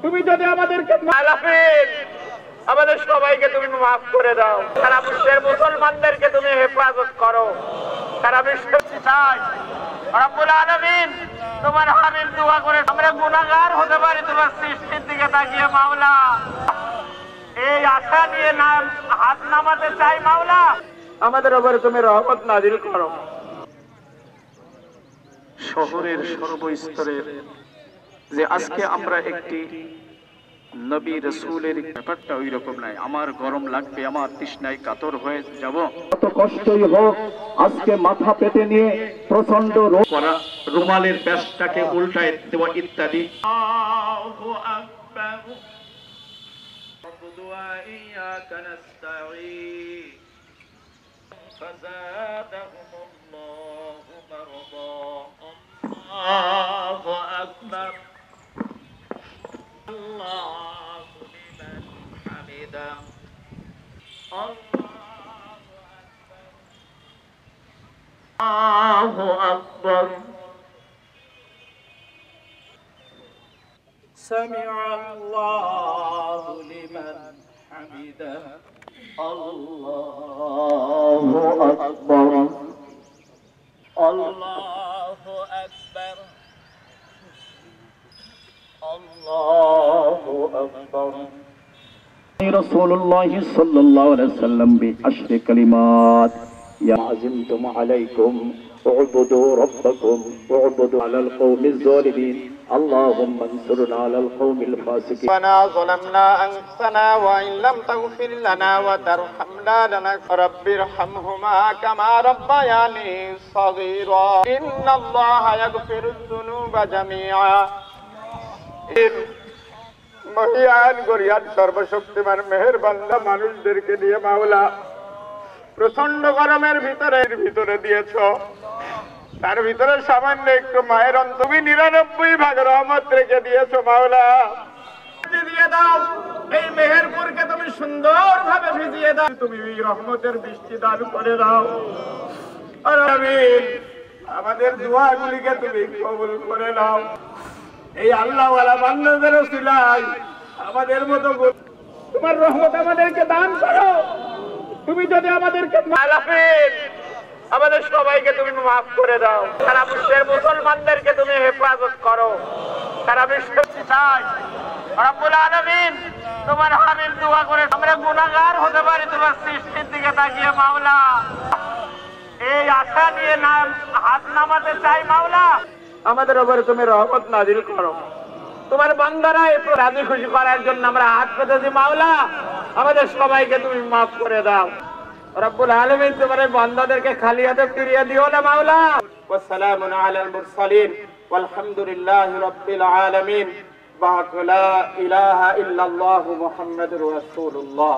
তুমি যদি আমাদেরকে আমাদের সবাইকে তুমি মাফ করে দাও। সারা বিশ্বের মুসলমানদেরকে তুমি হেফাজত করো। সারা বিশ্বের চাই রব্বুল আলামিন তোমার হাবিব দোয়া করে আমরা গুনাহগার হতে পারি তোমার সৃষ্টির দিকে তাকিয়ে মাওলা। এই আশা নিয়ে নাম হাত নামাতে চাই মাওলা, আমাদের উপরে তুমি রহমত নাজিল করো। শহরের সর্বস্তরের যে আজকে আমরা একটি নবী রাসূলের ব্যাপারটা ওই রকম নাই। আমার গরম লাগবে, আমার তৃষ্ণায় কাতর হয়ে যাব, কত কষ্টই হোক আজকে মাথা পেতে নিয়ে প্রচন্ড রোগ করা, রুমালের ব্যাসটাকে উল্টায় দেওয়া ইত্যাদি। আল্লাহু আকবার। وإياك نستعين فزادهم الله مرضا. الله أكبر. الله لمن حمده. الله أكبر. سمع الله لمن حمده. الله أكبر. الله أكبر. الله أكبر. رسول الله صلى الله عليه وسلم بعشر كلمات يا عزمتم عليكم اعبدوا ربكم واعبدوا على القوم الظالمين اللهم انصرنا على القوم الفاسقين. ربنا ظلمنا أنفسنا وإن لم تغفر لنا وترحمنا رب ارحمهما كما ربياني صغيرا إن الله يغفر الذنوب جميعا. মহিয়ান গরিয়ান সর্বশক্তিমান মেহেরবান মানুষদেরকে নিয়ে মাওলা প্রচন্ড গরমের ভিতরে দিয়েছ, তার ভিতরে সামান্য একটু মায়ের তুমি 99 ভাগ রহমত রেখে দিয়েছো মাওলা। দিয়ে দাও এই মেহেরপুরকে তুমি সুন্দর ভাবে ভিজিয়ে দাও, তুমি রহমতের বৃষ্টি দান করে দাও। আর আমিন, আমাদের দোয়াগুলিকে তুমি কবুল করে নাও। এই আল্লাহওয়ালা বান্দাদের ওসিলায় আমাদের মতো তোমার রহমত আমাদেরকে দান করো। তুমি যদি আমাদেরকে আমাদের সবাইকে তুমি মাফ করে দাও। সারা বিশ্বের মুসলমানদেরকে তুমি হেফাজত করো। সারা বিশ্বের চাই রব্বুল আলামিন তোমার হাবিব দোয়া করে আমরা গুনাহগার হতে পারি তোমার সৃষ্টির দিকে তাকিয়ে মাওলা। এই আশা নিয়ে নাম হাত নামাতে চাই মাওলা, আমাদের উপরে তুমি রহমত নাজিল করো। তোমার বান্দারা একটু রাজি খুশি করার জন্য আমরা হাত পেতেছি মাওলা, আমাদের সবাইকে তুমি মাফ করে দাও। রব্বুল আলামিন তোমার বান্দাদেরকে খালি হাতে ফিরিয়ে দিও না মাওলা। ওয়াসসালামু আলাল মুরসালিন ওয়ালহামদুলিল্লাহি রাব্বিল আলামিন। লা ইলাহা ইল্লাল্লাহু মুহাম্মাদুর রাসূলুল্লাহ।